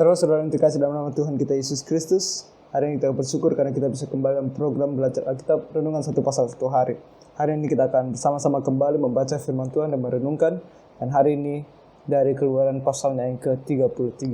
Saudara-saudara yang dikasih dalam nama Tuhan kita Yesus Kristus, hari ini kita bersyukur karena kita bisa kembali dalam program belajar Alkitab Renungan Satu Pasal Satu Hari. Hari ini kita akan bersama-sama kembali membaca firman Tuhan dan merenungkan. Dan hari ini dari Keluaran pasalnya yang ke-33.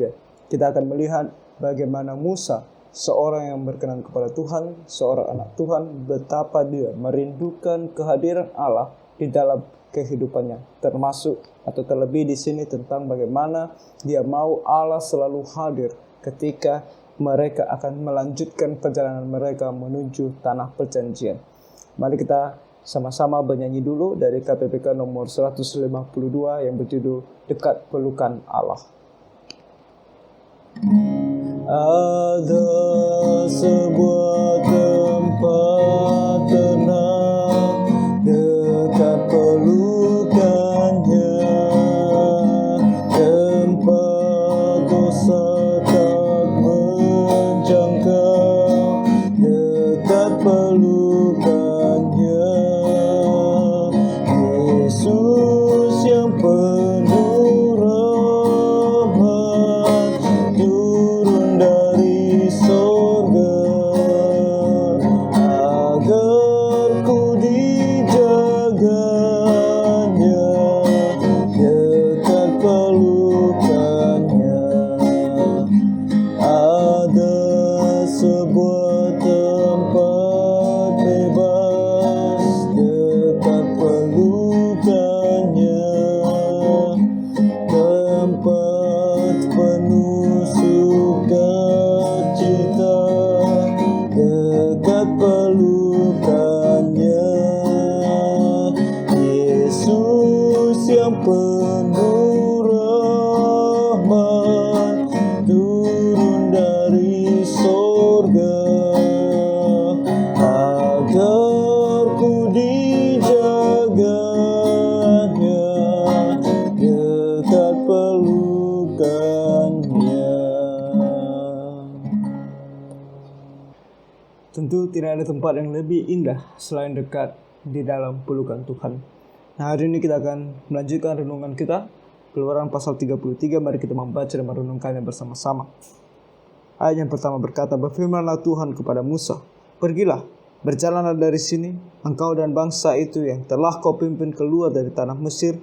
Kita akan melihat bagaimana Musa, seorang yang berkenan kepada Tuhan, seorang anak Tuhan, betapa dia merindukan kehadiran Allah di dalam kehidupannya, termasuk atau terlebih di sini tentang bagaimana dia mau Allah selalu hadir ketika mereka akan melanjutkan perjalanan mereka menuju tanah perjanjian. Mari kita sama-sama bernyanyi dulu dari KPPK nomor 152 yang berjudul Dekat Pelukan Allah. Ada sebuah tempat tenang dekat pelukannya, tempat dosa tak menjangkau, dekat pelukannya. Yesus yang penuh rahmat turun dari sorga agar ku dijaganya dekat pelukannya. Ada sebuah tempat bebas dekat pelukannya, tempat penuh sukacita dekat pelukannya. Yesus yang penuh rahmat turun dari sorga agar ku dijaganya dekat pelukannya. Tentu tidak ada tempat yang lebih indah selain dekat di dalam pelukan Tuhan. Nah, hari ini kita akan melanjutkan renungan kita Keluaran pasal 33. Mari kita membaca dan merenungkannya bersama-sama. Ayat yang pertama berkata, "Berfirmanlah Tuhan kepada Musa, pergilah, berjalanlah dari sini, engkau dan bangsa itu yang telah kau pimpin keluar dari tanah Mesir,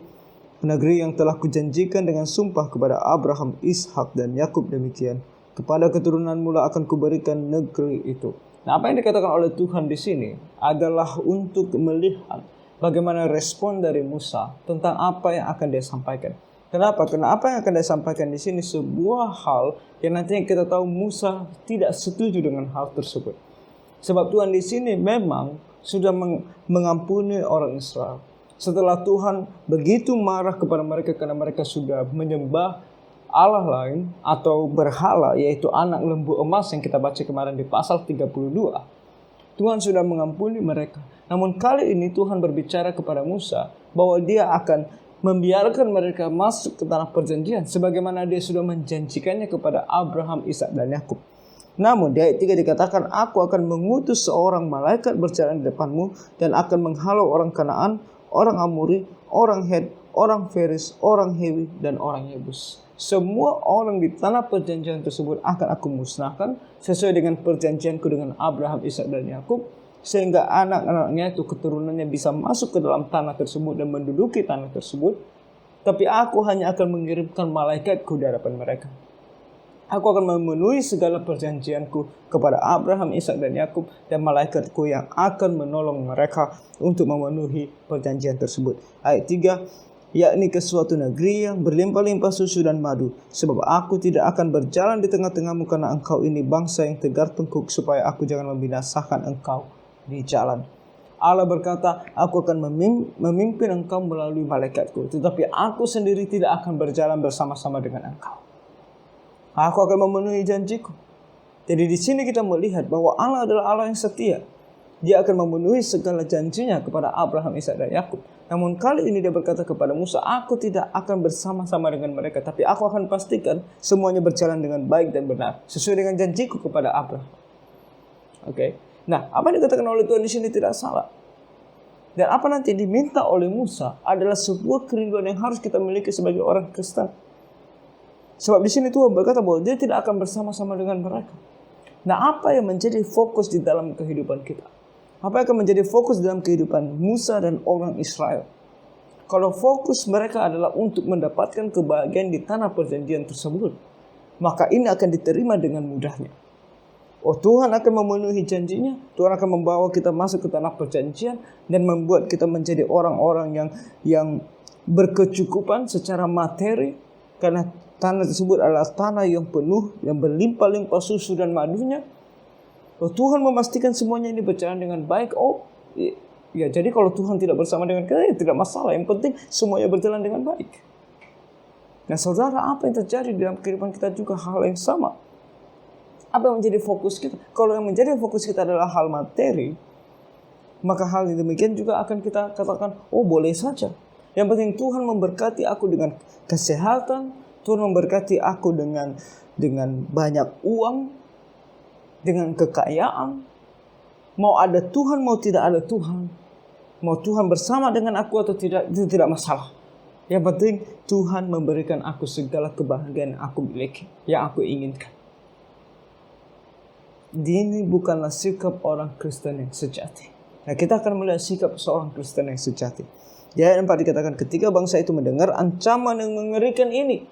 negeri yang telah kujanjikan dengan sumpah kepada Abraham, Ishak dan Yakub demikian. Kepada keturunan mula akan kuberikan negeri itu." Nah, apa yang dikatakan oleh Tuhan di sini adalah untuk melihat bagaimana respon dari Musa tentang apa yang akan dia sampaikan. Kenapa? Karena apa yang akan dia sampaikan di sini sebuah hal yang nantinya kita tahu Musa tidak setuju dengan hal tersebut. Sebab Tuhan di sini memang sudah mengampuni orang Israel. Setelah Tuhan begitu marah kepada mereka karena mereka sudah menyembah Allah lain atau berhala, yaitu anak lembu emas yang kita baca kemarin di pasal 32. Tuhan sudah mengampuni mereka. Namun kali ini Tuhan berbicara kepada Musa bahwa dia akan membiarkan mereka masuk ke tanah perjanjian sebagaimana dia sudah menjanjikannya kepada Abraham, Ishak dan Yakub. Namun di ayat 3 dikatakan, "Aku akan mengutus seorang malaikat berjalan di depanmu dan akan menghalau orang Kanaan, orang Amori, orang Het, orang Feris, orang Hewi dan orang Yebus. Semua orang di tanah perjanjian tersebut akan aku musnahkan sesuai dengan perjanjianku dengan Abraham, Ishak dan Yakub, sehingga anak-anaknya itu keturunannya bisa masuk ke dalam tanah tersebut dan menduduki tanah tersebut. Tapi aku hanya akan mengirimkan malaikatku di hadapan mereka. Aku akan memenuhi segala perjanjianku kepada Abraham, Ishak dan Yakub, dan malaikatku yang akan menolong mereka untuk memenuhi perjanjian tersebut." Ayat 3, "Yakni ke suatu negeri yang berlimpah-limpah susu dan madu, sebab aku tidak akan berjalan di tengah-tengahmu karena engkau ini bangsa yang tegar tengkuk, supaya aku jangan membinasakan engkau di jalan." Allah berkata, "Aku akan memimpin engkau melalui malaikatku, tetapi aku sendiri tidak akan berjalan bersama-sama dengan engkau. Aku akan memenuhi janjiku." Jadi di sini kita melihat bahwa Allah adalah Allah yang setia. Dia akan memenuhi segala janjinya kepada Abraham, Ishak dan Yakub. Namun kali ini dia berkata kepada Musa, "Aku tidak akan bersama-sama dengan mereka, tapi aku akan pastikan semuanya berjalan dengan baik dan benar sesuai dengan janjiku kepada Abraham." Oke. Nah, apa yang dikatakan oleh Tuhan di sini tidak salah. Dan apa nanti diminta oleh Musa adalah sebuah kerinduan yang harus kita miliki sebagai orang Kristen. Sebab di sini Tuhan berkata bahwa dia tidak akan bersama-sama dengan mereka. Nah, apa yang menjadi fokus di dalam kehidupan kita? Apa yang akan menjadi fokus dalam kehidupan Musa dan orang Israel? Kalau fokus mereka adalah untuk mendapatkan kebahagiaan di tanah perjanjian tersebut, maka ini akan diterima dengan mudahnya. Oh, Tuhan akan memenuhi janjinya. Tuhan akan membawa kita masuk ke tanah perjanjian dan membuat kita menjadi orang-orang yang berkecukupan secara materi, karena tanah tersebut adalah tanah yang penuh, yang berlimpah-limpah susu dan madunya. Oh, Tuhan memastikan semuanya ini berjalan dengan baik. Oh, ya, jadi kalau Tuhan tidak bersama dengan kita, ya tidak masalah. Yang penting semuanya berjalan dengan baik. Nah, saudara, apa yang terjadi dalam kehidupan kita juga hal yang sama. Apa yang menjadi fokus kita? Kalau yang menjadi fokus kita adalah hal materi, maka hal yang demikian juga akan kita katakan, oh boleh saja. Yang penting Tuhan memberkati aku dengan kesehatan, Tuhan memberkati aku dengan banyak uang, dengan kekayaan. Mau ada Tuhan, mau tidak ada Tuhan. Mau Tuhan bersama dengan aku atau tidak, itu tidak masalah. Yang penting Tuhan memberikan aku segala kebahagiaan yang aku miliki, yang aku inginkan. Ini bukanlah sikap orang Kristen yang sejati. Nah, kita akan melihat sikap seorang Kristen yang sejati. Di ayat 4 dikatakan, ketika bangsa itu mendengar ancaman yang mengerikan ini.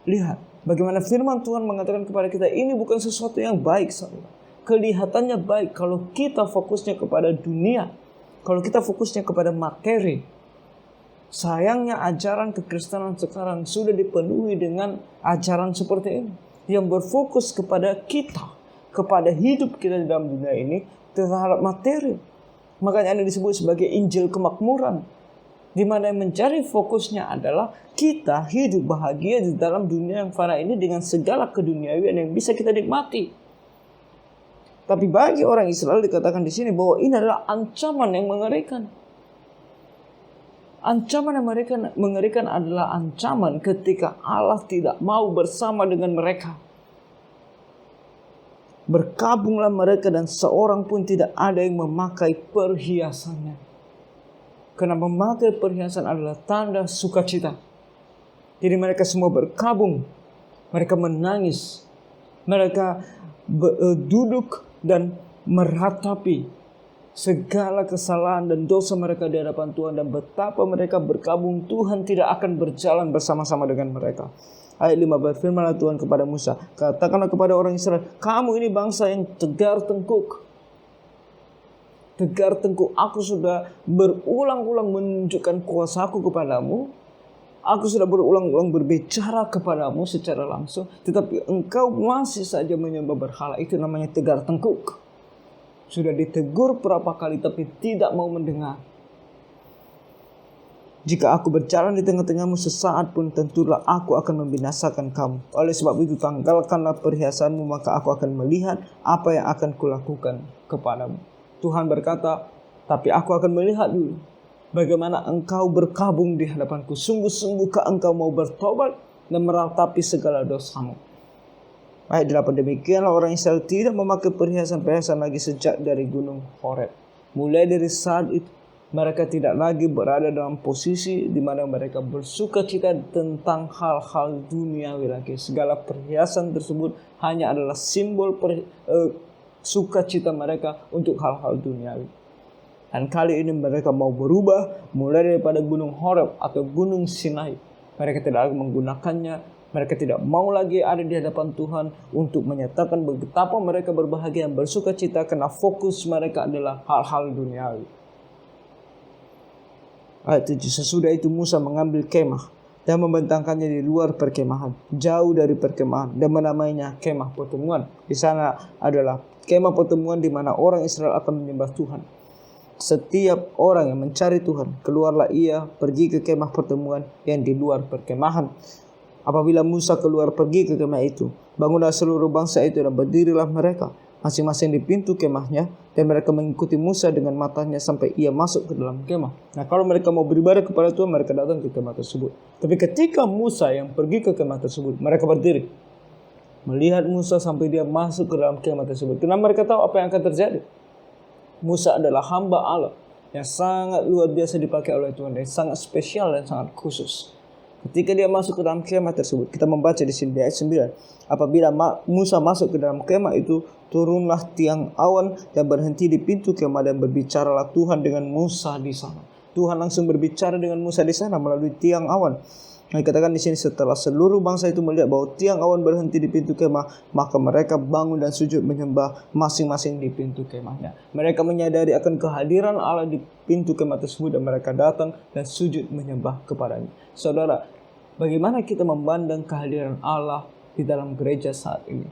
Lihat bagaimana firman Tuhan mengatakan kepada kita, ini bukan sesuatu yang baik, saudara. Kelihatannya baik kalau kita fokusnya kepada dunia, kalau kita fokusnya kepada materi. Sayangnya ajaran kekristenan sekarang sudah dipenuhi dengan ajaran seperti ini, yang berfokus kepada kita, kepada hidup kita di dalam dunia ini terhadap materi. Makanya ini disebut sebagai Injil kemakmuran, di mana yang menjadi fokusnya adalah kita hidup bahagia di dalam dunia yang fana ini dengan segala keduniawian yang bisa kita nikmati. Tapi bagi orang Israel dikatakan di sini bahwa ini adalah ancaman yang mengerikan. Ancaman yang mengerikan adalah ancaman ketika Allah tidak mau bersama dengan mereka. Berkabunglah mereka dan seorang pun tidak ada yang memakai perhiasannya. Karena memakai perhiasan adalah tanda sukacita. Jadi mereka semua berkabung. Mereka menangis. Mereka duduk dan meratapi segala kesalahan dan dosa mereka di hadapan Tuhan. Dan betapa mereka berkabung, Tuhan tidak akan berjalan bersama-sama dengan mereka. Ayat 5 berfirmanlah Tuhan kepada Musa, katakanlah kepada orang Israel, kamu ini bangsa yang tegar tengkuk. Tegar tengkuk, aku sudah berulang-ulang menunjukkan kuasaku kepadamu. Aku sudah berulang-ulang berbicara kepadamu secara langsung, tetapi engkau masih saja menyembah berhala. Itu namanya tegar tengkuk. Sudah ditegur berapa kali tapi tidak mau mendengar. Jika aku berjalan di tengah-tengahmu sesaat pun, tentulah aku akan membinasakan kamu. Oleh sebab itu tanggalkanlah perhiasanmu, maka aku akan melihat apa yang akan kulakukan kepadamu. Tuhan berkata, tapi aku akan melihat dulu bagaimana engkau berkabung di hadapanku. Sungguh-sungguhkah engkau mau bertobat dan meratapi segala dosamu. Ayat 8, demikianlah orang Israel tidak memakai perhiasan-perhiasan lagi sejak dari gunung Horeb. Mulai dari saat itu mereka tidak lagi berada dalam posisi di mana mereka bersuka cita tentang hal-hal duniawi lagi. Segala perhiasan tersebut hanya adalah simbol sukacita mereka untuk hal-hal duniawi. Dan kali ini mereka mau berubah mulai daripada gunung Horeb atau gunung Sinai. Mereka tidak lagi menggunakannya. Mereka tidak mau lagi ada di hadapan Tuhan untuk menyatakan betapa mereka berbahagia dan bersuka cita, karena fokus mereka adalah hal-hal duniawi. Ayat 7, sesudah itu Musa mengambil kemah dan membentangkannya di luar perkemahan, jauh dari perkemahan, dan menamainya kemah pertemuan. Di sana adalah kemah pertemuan di mana orang Israel akan menyembah Tuhan. Setiap orang yang mencari Tuhan, keluarlah ia pergi ke kemah pertemuan yang di luar perkemahan. Apabila Musa keluar pergi ke kemah itu, bangunlah seluruh bangsa itu dan berdirilah mereka masing-masing di pintu kemahnya, dan mereka mengikuti Musa dengan matanya sampai ia masuk ke dalam kemah. Nah, kalau mereka mau beribadah kepada Tuhan, mereka datang ke kemah tersebut. Tapi ketika Musa yang pergi ke kemah tersebut, mereka berdiri melihat Musa sampai dia masuk ke dalam kemah tersebut. Karena mereka tahu apa yang akan terjadi. Musa adalah hamba Allah yang sangat luar biasa dipakai oleh Tuhan, dan sangat spesial dan sangat khusus. Ketika dia masuk ke dalam kemah tersebut, kita membaca di sini di ayat 9. Apabila Musa masuk ke dalam kemah itu, turunlah tiang awan dan berhenti di pintu kemah, dan berbicaralah Tuhan dengan Musa di sana. Tuhan langsung berbicara dengan Musa di sana melalui tiang awan. Nah, dikatakan di sini, setelah seluruh bangsa itu melihat bahwa tiang awan berhenti di pintu kemah, maka mereka bangun dan sujud menyembah masing-masing di pintu kemahnya. Mereka menyadari akan kehadiran Allah di pintu kemah tersebut, dan mereka datang dan sujud menyembah kepadanya. Saudara, bagaimana kita memandang kehadiran Allah di dalam gereja saat ini?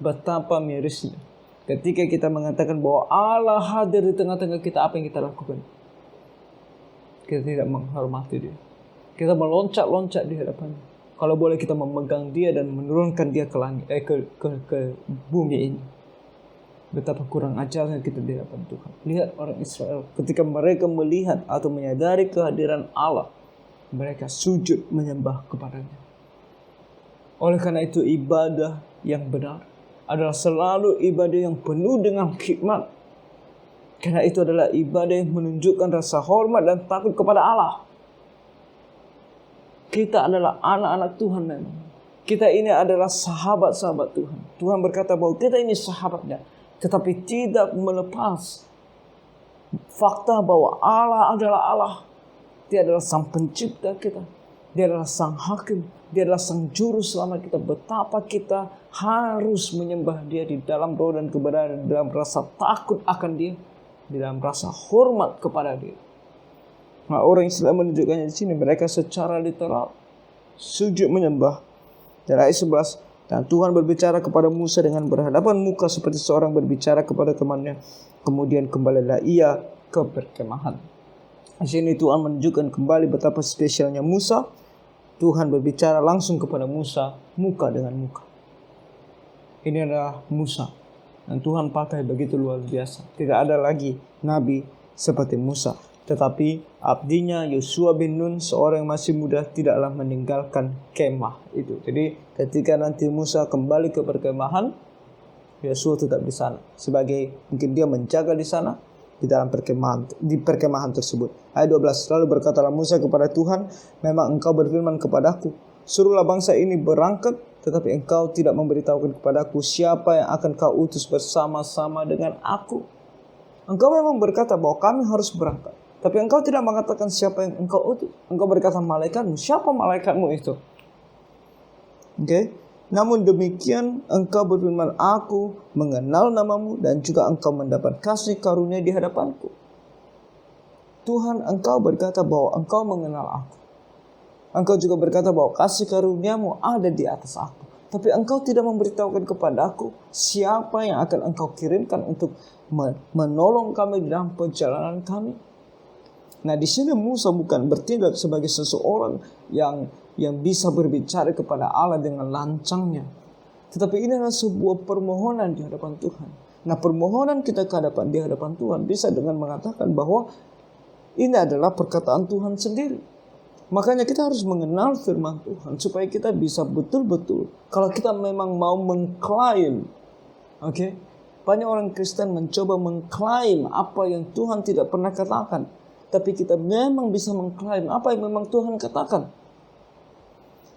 Betapa mirisnya ketika kita mengatakan bahwa Allah hadir di tengah-tengah kita, apa yang kita lakukan? Kita tidak menghormati Dia. Kita meloncat-loncat di hadapannya. Kalau boleh kita memegang Dia dan menurunkan Dia ke langit, ke bumi ini. Betapa kurang ajarnya kita di hadapan Tuhan. Lihat orang Israel, ketika mereka melihat atau menyadari kehadiran Allah, mereka sujud menyembah kepadanya. Oleh karena itu, ibadah yang benar adalah selalu ibadah yang penuh dengan khidmat. Karena itu adalah ibadah yang menunjukkan rasa hormat dan takut kepada Allah. Kita adalah anak-anak Tuhan memang. Kita ini adalah sahabat-sahabat Tuhan. Tuhan berkata bahwa kita ini sahabatnya. Tetapi tidak melepas fakta bahwa Allah adalah Allah. Dia adalah sang pencipta kita. Dia adalah sang hakim. Dia adalah sang juru selamat kita. Betapa kita harus menyembah Dia di dalam roh dan kebenaran. Di dalam rasa takut akan Dia. Di dalam rasa hormat kepada Dia. Nah, orang Islam menunjukkannya di sini. Mereka secara literal sujud menyembah. Dan ayat 11. Dan Tuhan berbicara kepada Musa dengan berhadapan muka seperti seorang berbicara kepada temannya. Kemudian kembalilah ia ke perkemahan. Di sini Tuhan menunjukkan kembali betapa spesialnya Musa. Tuhan berbicara langsung kepada Musa, muka dengan muka. Ini adalah Musa. Dan Tuhan pakai begitu luar biasa. Tidak ada lagi nabi seperti Musa. Tetapi abdinya Yosua bin Nun, seorang yang masih muda, tidaklah meninggalkan kemah itu. Jadi ketika nanti Musa kembali ke perkemahan, Yosua tetap di sana. Sebagai mungkin dia menjaga di sana, di dalam perkemahan tersebut. Ayat 12. Lalu berkatalah Musa kepada Tuhan, memang engkau berfirman kepadaku, suruhlah bangsa ini berangkat, tetapi engkau tidak memberitahukan kepadaku siapa yang akan kau utus bersama-sama dengan aku. Engkau memang berkata bahwa kami harus berangkat, tapi engkau tidak mengatakan siapa yang engkau utus. Engkau berkata malaikatmu. Siapa malaikatmu itu? Oke. Namun demikian engkau berfirman, aku mengenal namamu dan juga engkau mendapat kasih karunia di hadapanku. Tuhan, engkau berkata bahwa engkau mengenal aku. Engkau juga berkata bahwa kasih karuniamu ada di atas aku. Tapi engkau tidak memberitahukan kepada aku siapa yang akan engkau kirimkan untuk menolong kami dalam perjalanan kami. Nah, di sini Musa bukan bertindak sebagai seseorang yang bisa berbicara kepada Allah dengan lancangnya. Tetapi ini adalah sebuah permohonan di hadapan Tuhan. Nah, permohonan kita di hadapan Tuhan bisa dengan mengatakan bahwa ini adalah perkataan Tuhan sendiri. Makanya kita harus mengenal firman Tuhan supaya kita bisa betul-betul, kalau kita memang mau mengklaim, banyak orang Kristen mencoba mengklaim apa yang Tuhan tidak pernah katakan. Tapi kita memang bisa mengklaim apa yang memang Tuhan katakan.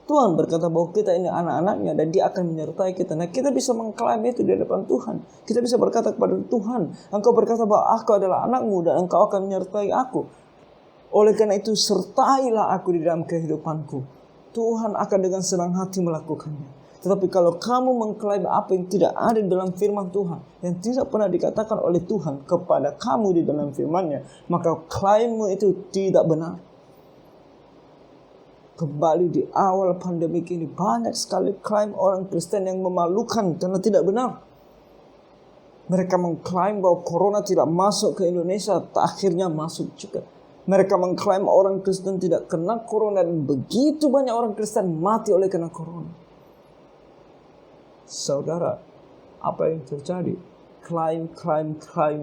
Tuhan berkata bahwa kita ini anak-anaknya dan Dia akan menyertai kita. Nah, kita bisa mengklaim itu di hadapan Tuhan. Kita bisa berkata kepada Tuhan, engkau berkata bahwa aku adalah anakmu dan engkau akan menyertai aku. Oleh karena itu, sertailah aku di dalam kehidupanku. Tuhan akan dengan senang hati melakukannya. Tetapi kalau kamu mengklaim apa yang tidak ada dalam firman Tuhan, yang tidak pernah dikatakan oleh Tuhan kepada kamu di dalam firman-Nya, maka klaimmu itu tidak benar. Kembali di awal pandemi ini, banyak sekali klaim orang Kristen yang memalukan karena tidak benar. Mereka mengklaim bahwa corona tidak masuk ke Indonesia, akhirnya masuk juga. Mereka mengklaim orang Kristen tidak kena corona, dan begitu banyak orang Kristen mati oleh kena corona. Saudara, apa yang terjadi? Klaim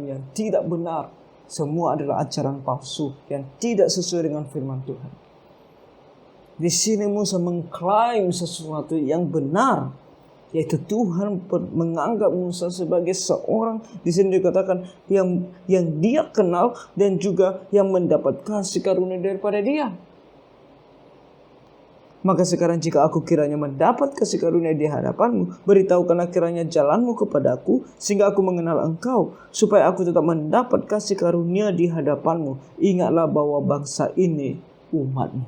yang tidak benar. Semua adalah ajaran palsu yang tidak sesuai dengan firman Tuhan. Di sini Musa mengklaim sesuatu yang benar, yaitu Tuhan menganggap Musa sebagai seorang, di sini dikatakan yang dia kenal dan juga yang mendapat kasih karunia daripada Dia. Maka sekarang jika aku kiranya mendapat kasih karunia di hadapanmu, beritahukanlah kiranya jalanmu kepadaku, sehingga aku mengenal engkau, supaya aku tetap mendapat kasih karunia di hadapanmu. Ingatlah bahwa bangsa ini umatmu.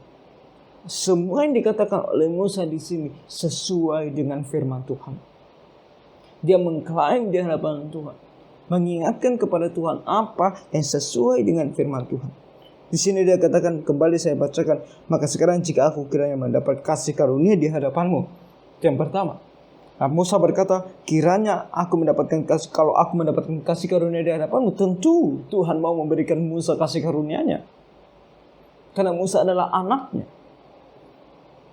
Semua yang dikatakan oleh Musa di sini sesuai dengan firman Tuhan. Dia mengklaim di hadapan Tuhan, mengingatkan kepada Tuhan apa yang sesuai dengan firman Tuhan. Di sini dia katakan, kembali saya bacakan, maka sekarang jika aku kiranya mendapat kasih karunia di hadapanmu. Yang pertama, Musa berkata, kiranya aku mendapatkan kasih, kalau aku mendapatkan kasih karunia di hadapanmu, tentu Tuhan mau memberikan Musa kasih karunia-Nya. Karena Musa adalah anaknya.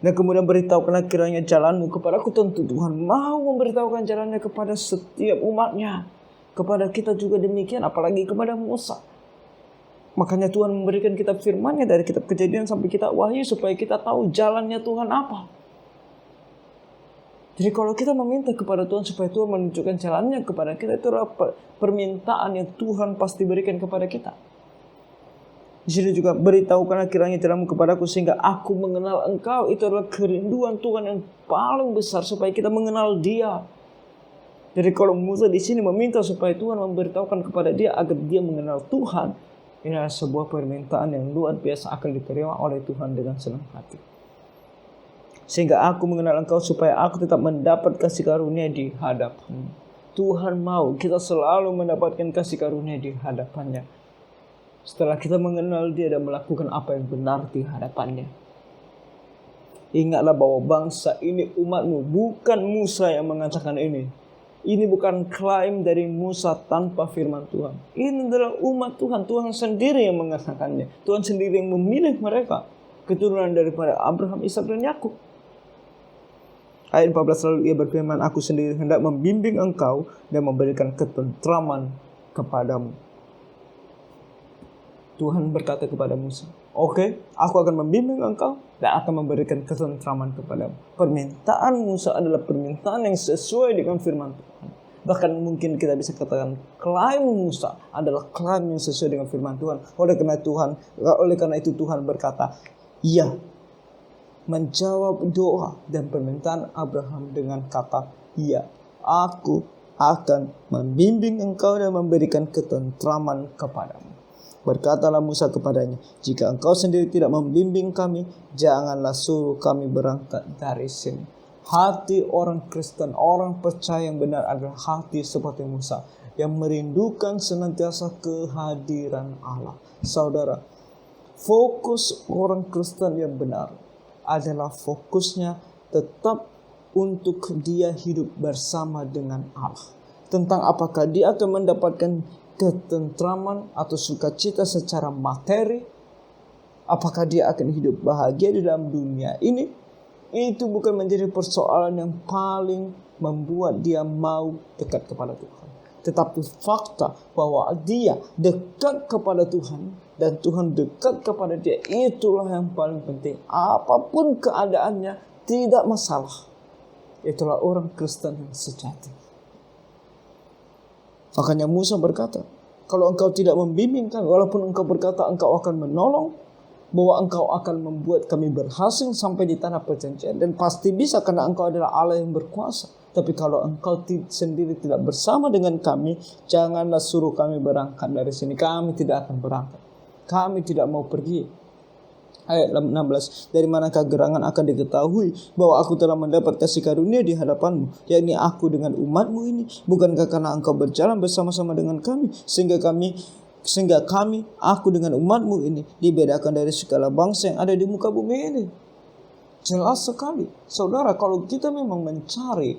Dan kemudian beritahukanlah kiranya jalanmu kepadaku, tentu Tuhan mau memberitahukan jalannya kepada setiap umatnya. Kepada kita juga demikian, apalagi kepada Musa. Makanya Tuhan memberikan kitab firman-Nya dari kitab Kejadian sampai kitab Wahyu supaya kita tahu jalannya Tuhan apa. Jadi kalau kita meminta kepada Tuhan supaya Tuhan menunjukkan jalannya kepada kita, itu adalah permintaan yang Tuhan pasti berikan kepada kita. Di sini juga beritahukanlah kiranya jalanmu kepadaku sehingga aku mengenal engkau. Itu adalah kerinduan Tuhan yang paling besar supaya kita mengenal Dia. Jadi kalau Musa di sini meminta supaya Tuhan memberitahukan kepada dia agar dia mengenal Tuhan, ini adalah sebuah permintaan yang luar biasa akan diterima oleh Tuhan dengan senang hati. Sehingga aku mengenal engkau supaya aku tetap mendapat kasih karunia di hadapan. Tuhan mau kita selalu mendapatkan kasih karunia di hadapannya. Setelah kita mengenal Dia dan melakukan apa yang benar di hadapannya. Ingatlah bahwa bangsa ini umatmu, bukan Musa yang mengatakan ini. Ini bukan klaim dari Musa tanpa firman Tuhan. Ini adalah umat Tuhan. Tuhan sendiri yang mengatakannya. Tuhan sendiri yang memilih mereka. Keturunan daripada Abraham, Ishak dan Yakub. Ayat 14 lalu ia berfirman, aku sendiri hendak membimbing engkau dan memberikan ketentraman kepadamu. Tuhan berkata kepada Musa, oke, aku akan membimbing engkau dan akan memberikan ketentraman kepadamu. Permintaan Musa adalah permintaan yang sesuai dengan firman Tuhan. Bahkan mungkin kita bisa katakan klaim Musa adalah klaim yang sesuai dengan firman Tuhan. Oleh karena itu Tuhan berkata, iya, menjawab doa dan permintaan Abraham dengan kata, iya, aku akan membimbing engkau dan memberikan ketentraman kepadamu. Berkatalah Musa kepadanya, jika engkau sendiri tidak membimbing kami, janganlah suruh kami berangkat dari sini. Hati orang Kristen, orang percaya yang benar adalah hati seperti Musa, yang merindukan senantiasa kehadiran Allah. Saudara, fokus orang Kristen yang benar adalah fokusnya tetap untuk dia hidup bersama dengan Allah. Tentang apakah dia akan mendapatkan ketentraman atau sukacita secara materi, apakah dia akan hidup bahagia di dalam dunia ini, itu bukan menjadi persoalan yang paling membuat dia mau dekat kepada Tuhan. Tetapi fakta bahwa dia dekat kepada Tuhan dan Tuhan dekat kepada dia, itulah yang paling penting. Apapun keadaannya tidak masalah. Itulah orang Kristen yang sejati. Makanya Musa berkata, kalau engkau tidak membimbing kami, walaupun engkau berkata engkau akan menolong, bahwa engkau akan membuat kami berhasil sampai di tanah perjanjian, dan pasti bisa karena engkau adalah Allah yang berkuasa. Tapi kalau engkau sendiri tidak bersama dengan kami, janganlah suruh kami berangkat dari sini. Kami tidak akan berangkat. Kami tidak mau pergi. Ayat 16, dari manakah gerangan akan diketahui bahwa aku telah mendapat kasih karunia di hadapanmu, yakni aku dengan umatmu ini? Bukankah karena engkau berjalan bersama-sama dengan kami, sehingga kami, aku dengan umatmu ini, dibedakan dari segala bangsa yang ada di muka bumi ini? Jelas sekali, saudara, kalau kita memang mencari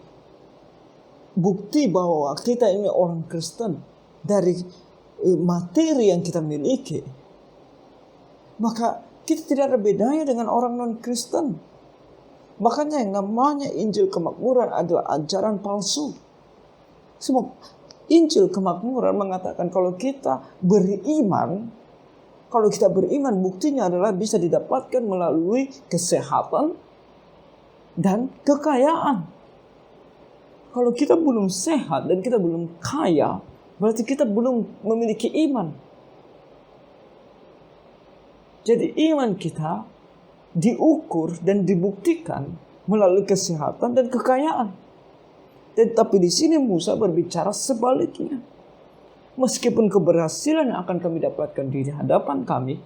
bukti bahwa kita ini orang Kristen dari materi yang kita miliki, maka kita tidak ada bedanya dengan orang non-Kristen. Makanya yang namanya Injil kemakmuran adalah ajaran palsu. Sebab Injil kemakmuran mengatakan kalau kita beriman, buktinya adalah bisa didapatkan melalui kesehatan dan kekayaan. Kalau kita belum sehat dan kita belum kaya, berarti kita belum memiliki iman. Jadi iman kita diukur dan dibuktikan melalui kesehatan dan kekayaan. Tetapi di sini Musa berbicara sebaliknya. Meskipun keberhasilan yang akan kami dapatkan di hadapan kami,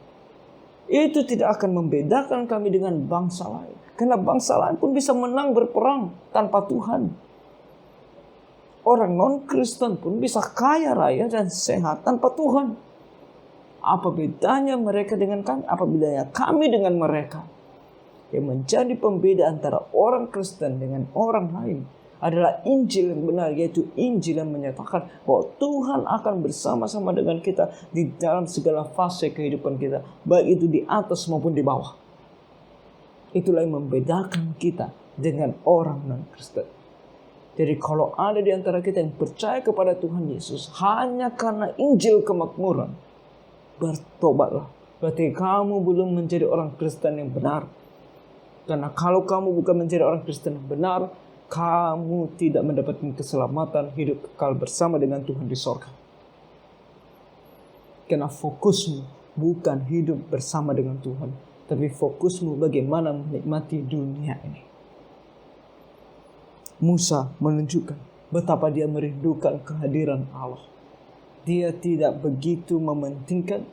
itu tidak akan membedakan kami dengan bangsa lain. Karena bangsa lain pun bisa menang berperang tanpa Tuhan. Orang non-Kristen pun bisa kaya raya dan sehat tanpa Tuhan. Apa bedanya mereka dengan kami? Apa bedanya kami dengan mereka? Yang menjadi pembeda antara orang Kristen dengan orang lain adalah Injil yang benar, yaitu Injil yang menyatakan bahwa Tuhan akan bersama-sama dengan kita di dalam segala fase kehidupan kita, baik itu di atas maupun di bawah. Itulah yang membedakan kita dengan orang non-Kristen. Jadi kalau ada di antara kita yang percaya kepada Tuhan Yesus hanya karena Injil kemakmuran, bertobatlah. Berarti kamu belum menjadi orang Kristen yang benar. Karena kalau kamu bukan menjadi orang Kristen yang benar, kamu tidak mendapatkan keselamatan hidup kekal bersama dengan Tuhan di sorga. Karena fokusmu bukan hidup bersama dengan Tuhan, tapi fokusmu bagaimana menikmati dunia ini. Musa menunjukkan betapa dia merindukan kehadiran Allah. Dia tidak begitu mementingkan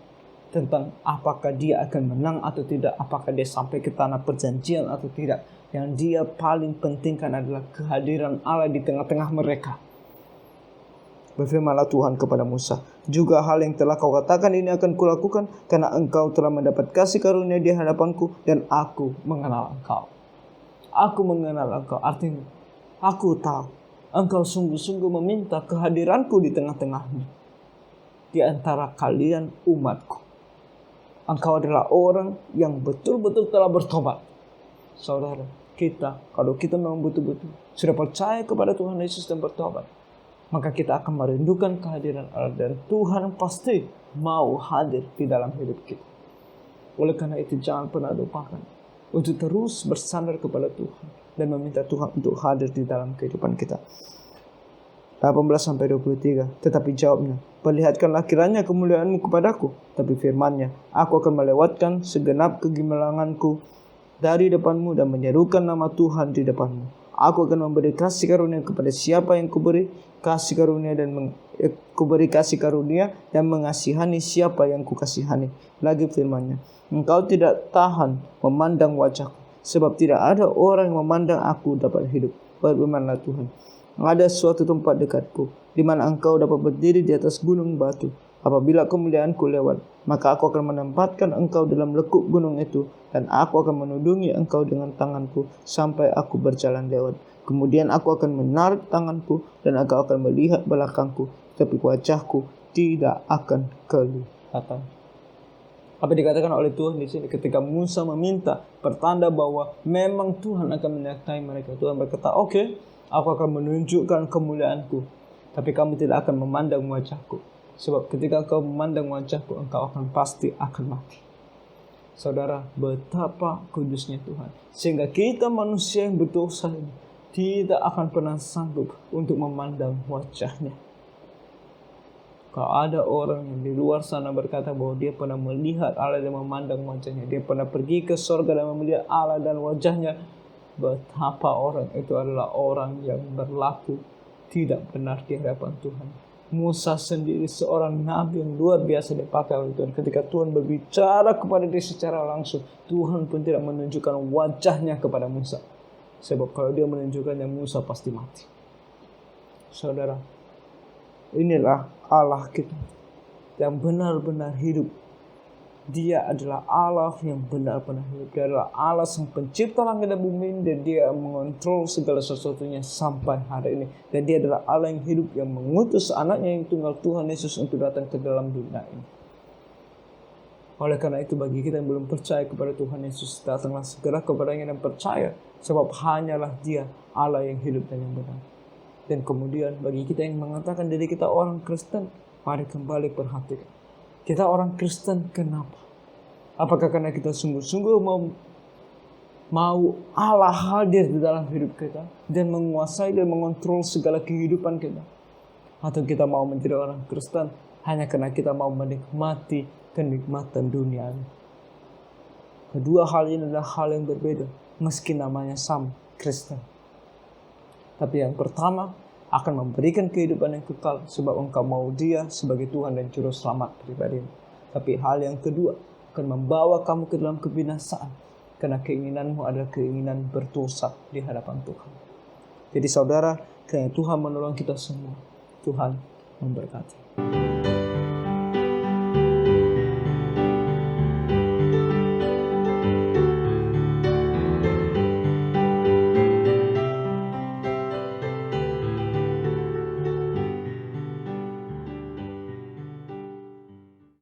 tentang apakah dia akan menang atau tidak, apakah dia sampai ke tanah perjanjian atau tidak. Yang dia paling pentingkan adalah kehadiran Allah di tengah-tengah mereka. Berfirmanlah Tuhan kepada Musa, juga hal yang telah kau katakan ini akan kulakukan, karena engkau telah mendapat kasih karunia di hadapanku, dan aku mengenal engkau. Aku mengenal engkau, artinya aku tahu engkau sungguh-sungguh meminta kehadiranku di tengah-tengahmu, di antara kalian umatku. Engkau adalah orang yang betul-betul telah bertobat. Saudara, kalau kita memang betul-betul sudah percaya kepada Tuhan Yesus dan bertobat, maka kita akan merindukan kehadiran Allah, dan Tuhan pasti mau hadir di dalam hidup kita. Oleh karena itu jangan pernah lupakan untuk terus bersandar kepada Tuhan dan meminta Tuhan untuk hadir di dalam kehidupan kita. 18-23, tetapi jawabnya, perlihatkanlah kiranya kemuliaanmu kepadaku. Tapi firman-Nya, aku akan melewatkan segenap kegemilanganku dari depanmu dan menyerukan nama Tuhan di depanmu. Aku akan memberi kasih karunia kepada siapa yang kuberi kasih karunia dan mengasihani siapa yang kukasihani. Lagi firman-Nya, engkau tidak tahan memandang wajahku, sebab tidak ada orang yang memandang aku dapat hidup. Berfirmanlah Tuhan, ada suatu tempat dekatku, di mana engkau dapat berdiri di atas gunung batu. Apabila kemuliaanku lewat, maka aku akan menempatkan engkau dalam lekuk gunung itu, dan aku akan menudungi engkau dengan tanganku sampai aku berjalan lewat. Kemudian aku akan menarik tanganku, dan engkau akan melihat belakangku, tapi wajahku tidak akan kelihatan. Apa dikatakan oleh Tuhan di sini ketika Musa meminta pertanda bahwa memang Tuhan akan menyertai mereka. Tuhan berkata, oke, aku akan menunjukkan kemuliaanku, tapi kamu tidak akan memandang wajahku. Sebab ketika kau memandang wajahku, engkau akan pasti akan mati. Saudara, betapa kudusnya Tuhan. Sehingga kita manusia yang berdosa ini tidak akan pernah sanggup untuk memandang wajahnya. Kalau ada orang yang di luar sana berkata bahwa dia pernah melihat Allah dan memandang wajahnya, dia pernah pergi ke surga dan melihat Allah dan wajahnya, betapa orang itu adalah orang yang berlaku tidak benar di hadapan Tuhan. Musa sendiri seorang nabi yang luar biasa dipakai oleh Tuhan. Ketika Tuhan berbicara kepada dia secara langsung, Tuhan pun tidak menunjukkan wajahnya kepada Musa. Sebab kalau dia menunjukkannya, Musa pasti mati. Saudara, inilah Allah kita yang benar-benar hidup. Dia adalah Allah yang benar-benar hidup. Dia adalah Allah sang pencipta langit dan bumi, dan dia mengontrol segala sesuatunya sampai hari ini. Dan dia adalah Allah yang hidup, yang mengutus anaknya yang tunggal, Tuhan Yesus, untuk datang ke dalam dunia ini. Oleh karena itu bagi kita yang belum percaya kepada Tuhan Yesus, datanglah segera kepadanya dan percaya. Sebab hanyalah dia Allah yang hidup dan yang benar. Dan kemudian bagi kita yang mengatakan diri kita orang Kristen, mari kembali perhatikan. Kita orang Kristen kenapa? Apakah karena kita sungguh-sungguh mau Allah hadir di dalam hidup kita dan menguasai dan mengontrol segala kehidupan kita? Atau kita mau menjadi orang Kristen hanya karena kita mau menikmati kenikmatan dunia ini? Kedua hal ini adalah hal yang berbeda, meski namanya sama, Kristen. Tapi yang pertama akan memberikan kehidupan yang kekal sebab engkau mau Dia sebagai Tuhan dan Juru Selamat pribadimu. Tapi hal yang kedua akan membawa kamu ke dalam kebinasaan karena keinginanmu adalah keinginan berdosa di hadapan Tuhan. Jadi saudara, kiranya Tuhan menolong kita semua. Tuhan memberkati.